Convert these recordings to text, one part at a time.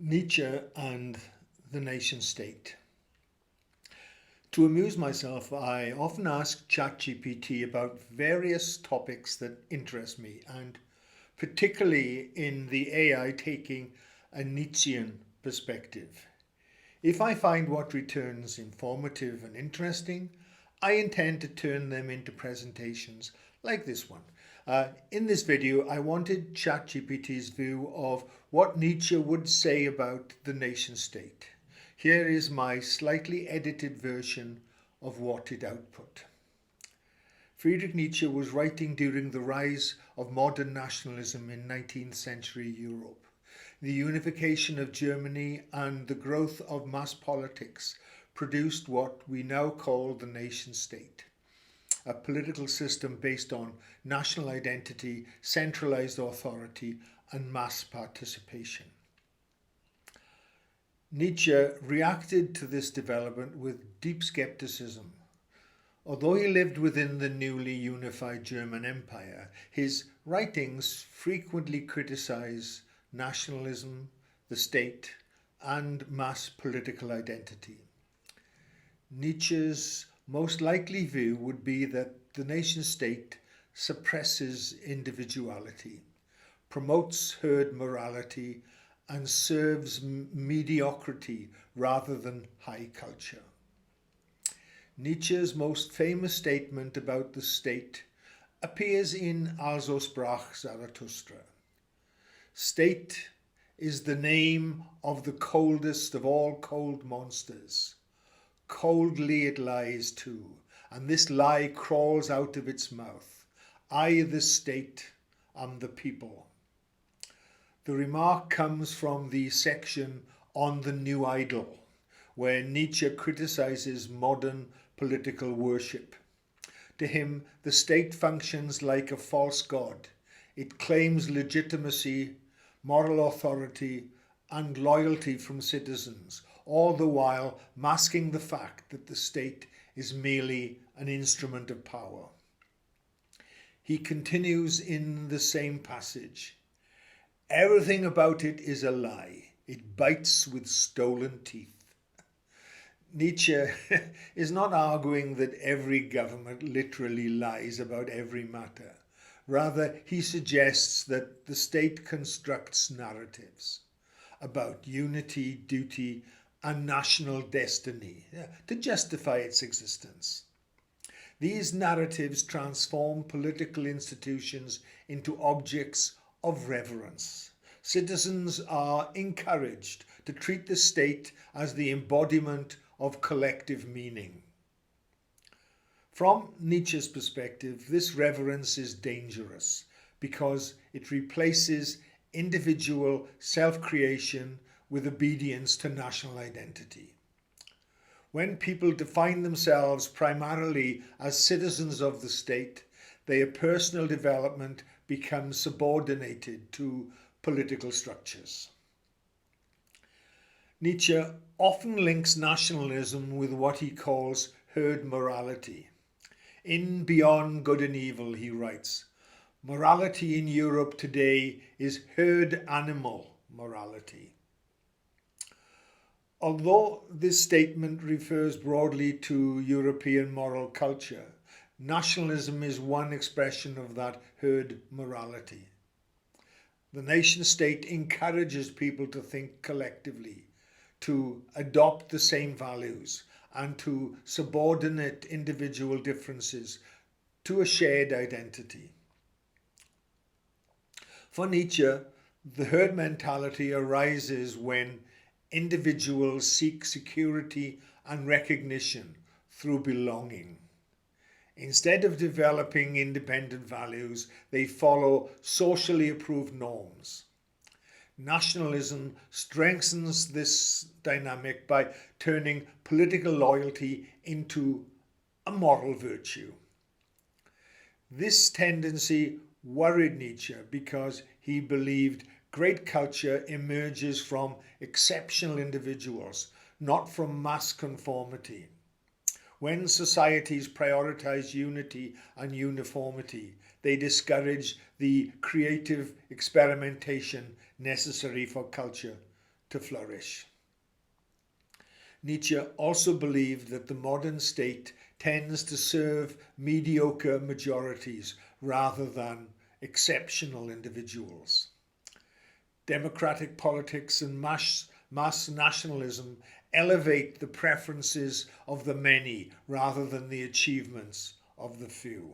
Nietzsche and the nation state. To amuse myself, I often ask ChatGPT about various topics that interest me, and particularly in the AI taking a Nietzschean perspective. If I find what returns informative and interesting, I intend to turn them into presentations like this one. In this video, I wanted ChatGPT's view of what Nietzsche would say about the nation state. Here is my slightly edited version of what it output. Friedrich Nietzsche was writing during the rise of modern nationalism in 19th century Europe. The unification of Germany and the growth of mass politics produced what we now call the nation state, a political system based on national identity, centralized authority, and mass participation. Nietzsche reacted to this development with deep skepticism. Although he lived within the newly unified German Empire, his writings frequently criticize nationalism, the state, and mass political identity. Nietzsche's most likely view would be that the nation-state suppresses individuality, promotes herd morality, and serves mediocrity rather than high culture. Nietzsche's most famous statement about the state appears in Also sprach Zarathustra. State is the name of the coldest of all cold monsters. Coldly it lies too, and this lie crawls out of its mouth. I, the state, am the people. The remark comes from the section on the new idol, where Nietzsche criticizes modern political worship. To him, the state functions like a false god. It claims legitimacy, moral authority, and loyalty from citizens, all the while masking the fact that the state is merely an instrument of power. He continues in the same passage. Everything about it is a lie. It bites with stolen teeth. Nietzsche is not arguing that every government literally lies about every matter. Rather, he suggests that the state constructs narratives about unity, duty, and national destiny to justify its existence. These narratives transform political institutions into objects of reverence. Citizens are encouraged to treat the state as the embodiment of collective meaning. From Nietzsche's perspective, this reverence is dangerous because it replaces individual self-creation with obedience to national identity. When people define themselves primarily as citizens of the state, their personal development becomes subordinated to political structures. Nietzsche often links nationalism with what he calls herd morality. In Beyond Good and Evil, he writes, morality in Europe today is herd animal morality. Although this statement refers broadly to European moral culture, nationalism is one expression of that herd morality. The nation-state encourages people to think collectively, to adopt the same values, and to subordinate individual differences to a shared identity. For Nietzsche, the herd mentality arises when individuals seek security and recognition through belonging. Instead of developing independent values, they follow socially approved norms. Nationalism strengthens this dynamic by turning political loyalty into a moral virtue. This tendency worried Nietzsche because he believed great culture emerges from exceptional individuals, not from mass conformity. When societies prioritize unity and uniformity, they discourage the creative experimentation necessary for culture to flourish. Nietzsche also believed that the modern state tends to serve mediocre majorities rather than exceptional individuals. Democratic politics and mass nationalism elevate the preferences of the many rather than the achievements of the few.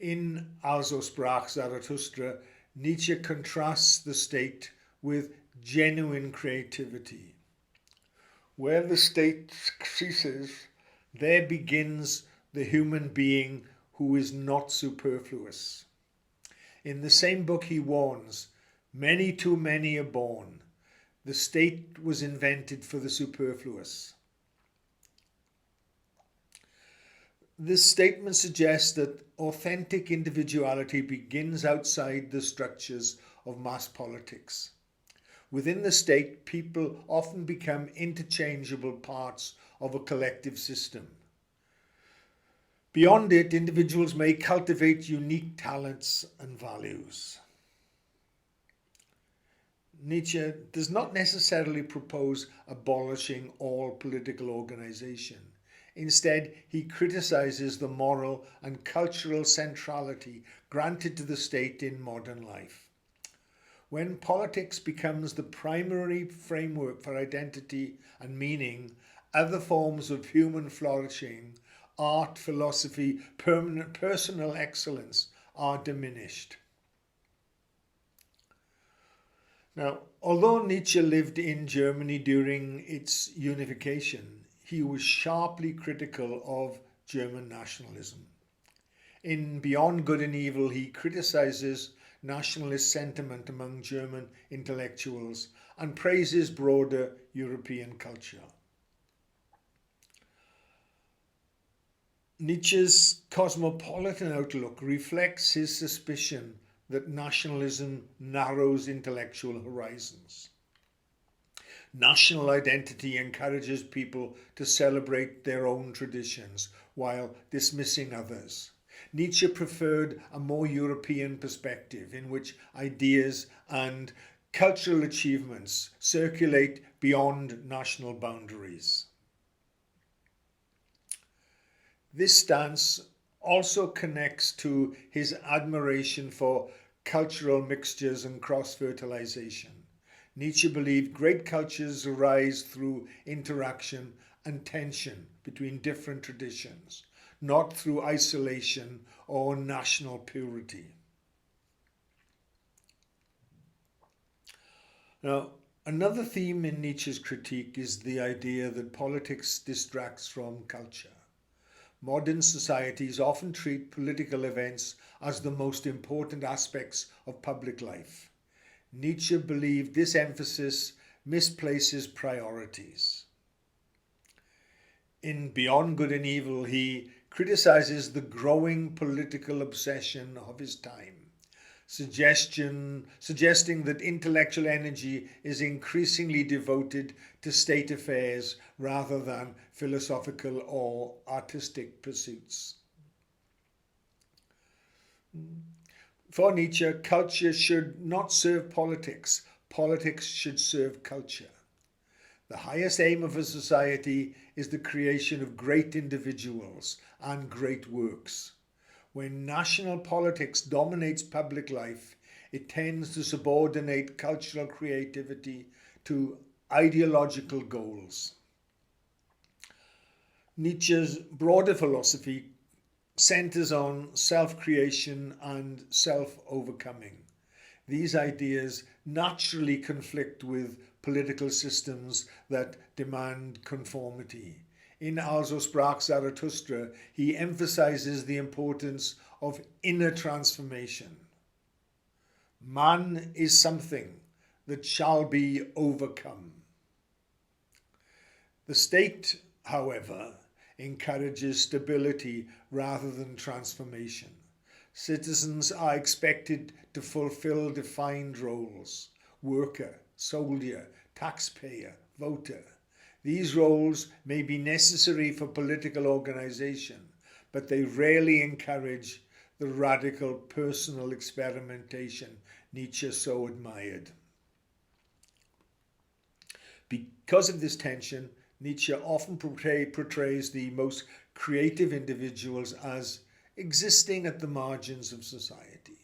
In Also sprach Zarathustra, Nietzsche contrasts the state with genuine creativity. Where the state ceases, there begins the human being who is not superfluous. In the same book he warns, many too many are born. The state was invented for the superfluous. This statement suggests that authentic individuality begins outside the structures of mass politics. Within the state, people often become interchangeable parts of a collective system. Beyond it, individuals may cultivate unique talents and values. Nietzsche does not necessarily propose abolishing all political organization. Instead, he criticizes the moral and cultural centrality granted to the state in modern life. When politics becomes the primary framework for identity and meaning, other forms of human flourishing, art, philosophy, personal excellence are diminished. Now, although Nietzsche lived in Germany during its unification, he was sharply critical of German nationalism. In Beyond Good and Evil, he criticizes nationalist sentiment among German intellectuals and praises broader European culture. Nietzsche's cosmopolitan outlook reflects his suspicion that nationalism narrows intellectual horizons. National identity encourages people to celebrate their own traditions while dismissing others. Nietzsche preferred a more European perspective in which ideas and cultural achievements circulate beyond national boundaries. This stance also connects to his admiration for cultural mixtures and cross-fertilization. Nietzsche believed great cultures arise through interaction and tension between different traditions, not through isolation or national purity. Now, another theme in Nietzsche's critique is the idea that politics distracts from culture. Modern societies often treat political events as the most important aspects of public life. Nietzsche believed this emphasis misplaces priorities. In Beyond Good and Evil, he criticizes the growing political obsession of his time, suggesting that intellectual energy is increasingly devoted to state affairs rather than philosophical or artistic pursuits. For Nietzsche, culture should not serve politics. Politics should serve culture. The highest aim of a society is the creation of great individuals and great works. When national politics dominates public life, it tends to subordinate cultural creativity to ideological goals. Nietzsche's broader philosophy centers on self-creation and self-overcoming. These ideas naturally conflict with political systems that demand conformity. In Also sprach Zarathustra, he emphasizes the importance of inner transformation. Man is something that shall be overcome. The state, however, encourages stability rather than transformation. Citizens are expected to fulfill defined roles: worker, soldier, taxpayer, voter. These roles may be necessary for political organization, but they rarely encourage the radical personal experimentation Nietzsche so admired. Because of this tension, Nietzsche often portrays the most creative individuals as existing at the margins of society.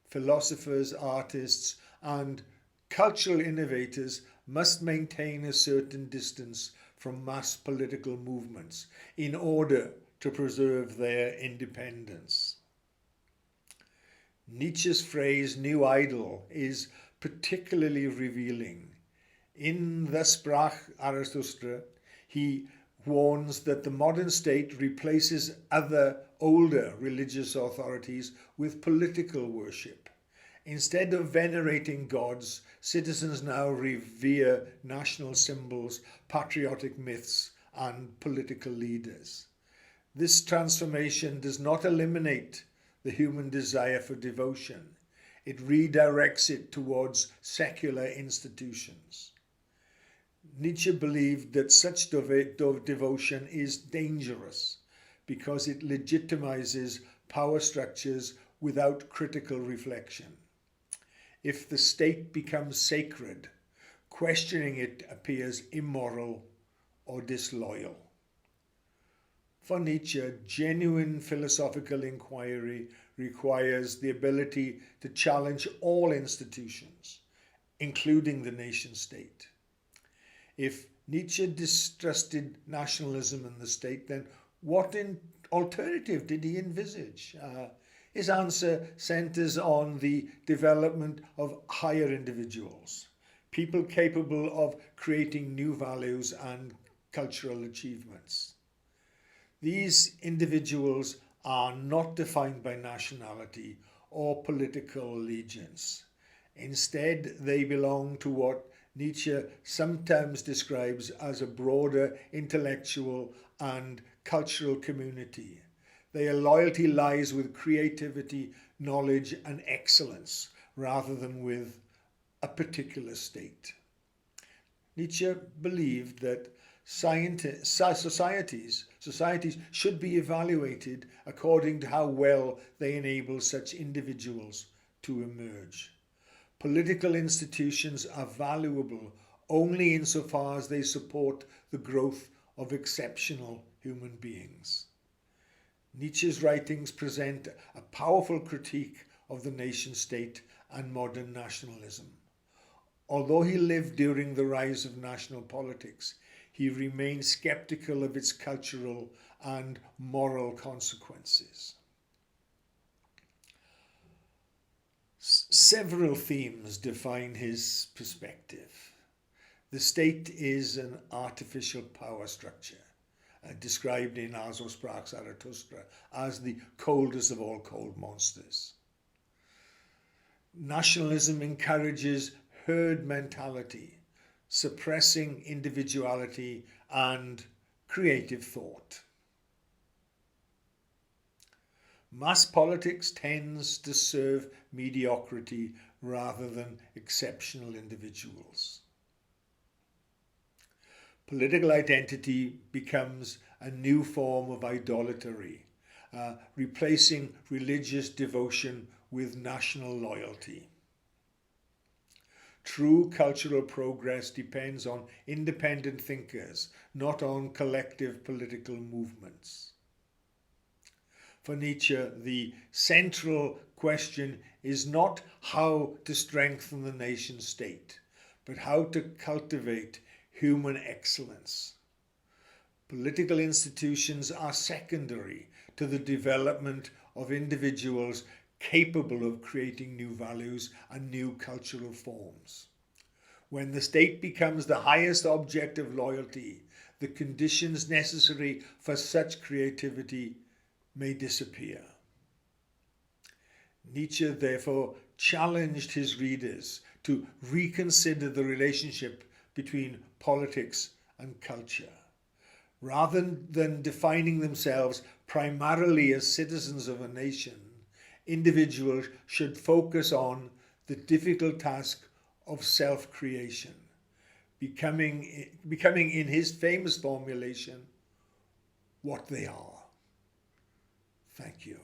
Philosophers, artists, and cultural innovators must maintain a certain distance from mass political movements in order to preserve their independence. Nietzsche's phrase "new idol" is particularly revealing. In the Sprach Zarathustra, he warns that the modern state replaces other older religious authorities with political worship. Instead of venerating gods, citizens now revere national symbols, patriotic myths, and political leaders. This transformation does not eliminate the human desire for devotion. It redirects it towards secular institutions. Nietzsche believed that such devotion is dangerous because it legitimizes power structures without critical reflection. If the state becomes sacred, questioning it appears immoral or disloyal. For Nietzsche, genuine philosophical inquiry requires the ability to challenge all institutions, including the nation state. If Nietzsche distrusted nationalism and the state, then what alternative did he envisage? His answer centers on the development of higher individuals, people capable of creating new values and cultural achievements. These individuals are not defined by nationality or political allegiance. Instead, they belong to what Nietzsche sometimes describes as a broader intellectual and cultural community. Their loyalty lies with creativity, knowledge, and excellence rather than with a particular state. Nietzsche believed that societies should be evaluated according to how well they enable such individuals to emerge. Political institutions are valuable only insofar as they support the growth of exceptional human beings. Nietzsche's writings present a powerful critique of the nation-state and modern nationalism. Although he lived during the rise of national politics, he remained skeptical of its cultural and moral consequences. Several themes define his perspective. The state is an artificial power structure, described in Sprach Zarathustra as the coldest of all cold monsters. Nationalism encourages herd mentality, suppressing individuality and creative thought. Mass politics tends to serve mediocrity rather than exceptional individuals. Political identity becomes a new form of idolatry, replacing religious devotion with national loyalty. True cultural progress depends on independent thinkers, not on collective political movements. For Nietzsche, the central question is not how to strengthen the nation state, but how to cultivate human excellence. Political institutions are secondary to the development of individuals capable of creating new values and new cultural forms. When the state becomes the highest object of loyalty, the conditions necessary for such creativity may disappear. Nietzsche therefore challenged his readers to reconsider the relationship between politics and culture. Rather than defining themselves primarily as citizens of a nation, individuals should focus on the difficult task of self-creation, becoming, in his famous formulation, what they are. Thank you.